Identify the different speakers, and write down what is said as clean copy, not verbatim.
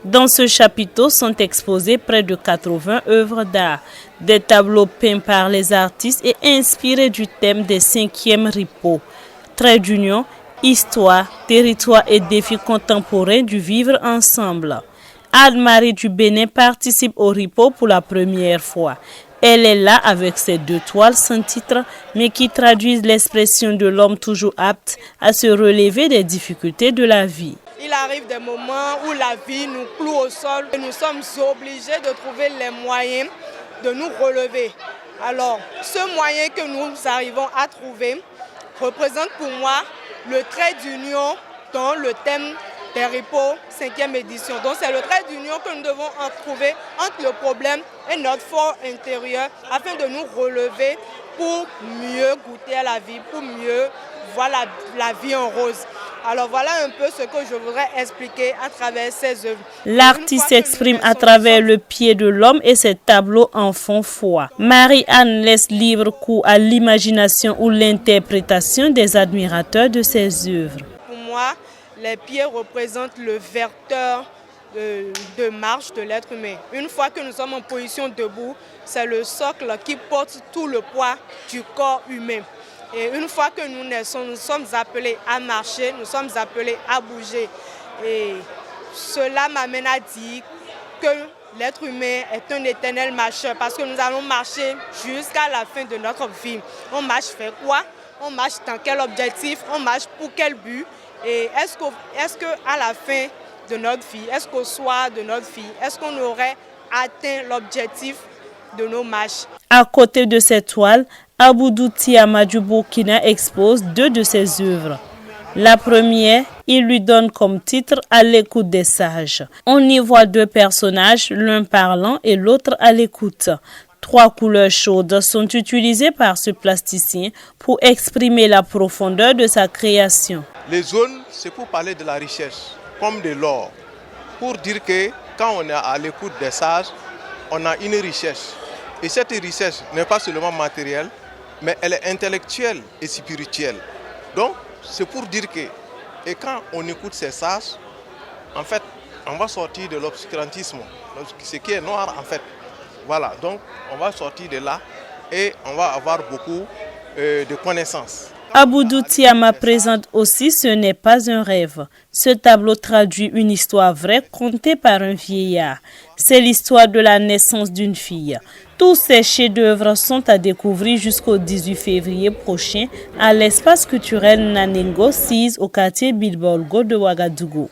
Speaker 1: Dans ce chapiteau sont exposées près de 80 œuvres d'art, des tableaux peints par les artistes et inspirés du thème des 5e Ripo, traits d'union, histoire, territoire et défis contemporains du vivre ensemble. Anne-Marie du Bénin participe au Ripo pour la première fois. Elle est là avec ses 2 toiles sans titre, mais qui traduisent l'expression de l'homme toujours apte à se relever des difficultés de la vie.
Speaker 2: Il arrive des moments où la vie nous cloue au sol et nous sommes obligés de trouver les moyens de nous relever. Alors, ce moyen que nous arrivons à trouver représente pour moi le trait d'union dans le thème des Ripo 5e édition. Donc c'est le trait d'union que nous devons en trouver entre le problème et notre fort intérieur afin de nous relever pour mieux goûter à la vie, pour mieux voir la vie en rose. Alors voilà un peu ce que je voudrais expliquer à travers ces œuvres.
Speaker 1: L'artiste s'exprime à travers le pied de l'homme et ses tableaux en font foi. Marie-Anne laisse libre cours à l'imagination ou l'interprétation des admirateurs de ses œuvres.
Speaker 2: Pour moi, les pieds représentent le vecteur de marche de l'être humain. Une fois que nous sommes en position debout, c'est le socle qui porte tout le poids du corps humain. Et une fois que nous naissons, nous sommes appelés à marcher, nous sommes appelés à bouger. Et cela m'amène à dire que l'être humain est un éternel marcheur parce que nous allons marcher jusqu'à la fin de notre vie. On marche faire quoi? On marche dans quel objectif? On marche pour quel but? Et est-ce qu'à la fin de notre vie, est-ce qu'au soir de notre vie, est-ce qu'on aurait atteint l'objectif de nos marches?
Speaker 1: À côté de ces toiles, Aboudou Tiama du Burkina expose 2 de ses œuvres. La première, il lui donne comme titre « À l'écoute des sages ». On y voit 2 personnages, l'un parlant et l'autre à l'écoute. 3 couleurs chaudes sont utilisées par ce plasticien pour exprimer la profondeur de sa création.
Speaker 3: Les zones, c'est pour parler de la richesse, comme de l'or. Pour dire que quand on est à l'écoute des sages, on a une richesse. Et cette richesse n'est pas seulement matérielle, mais elle est intellectuelle et spirituelle. Donc, c'est pour dire que, et quand on écoute ces sages, en fait, on va sortir de l'obscurantisme, ce qui est noir en fait. Voilà, donc on va sortir de là et on va avoir beaucoup de connaissances.
Speaker 1: Aboudou Tiama présente aussi Ce n'est pas un rêve. Ce tableau traduit une histoire vraie contée par un vieillard. C'est l'histoire de la naissance d'une fille. Tous ces chefs-d'œuvre sont à découvrir jusqu'au 18 février prochain à l'espace culturel Naningo 6 au quartier Bilborgo de Ouagadougou.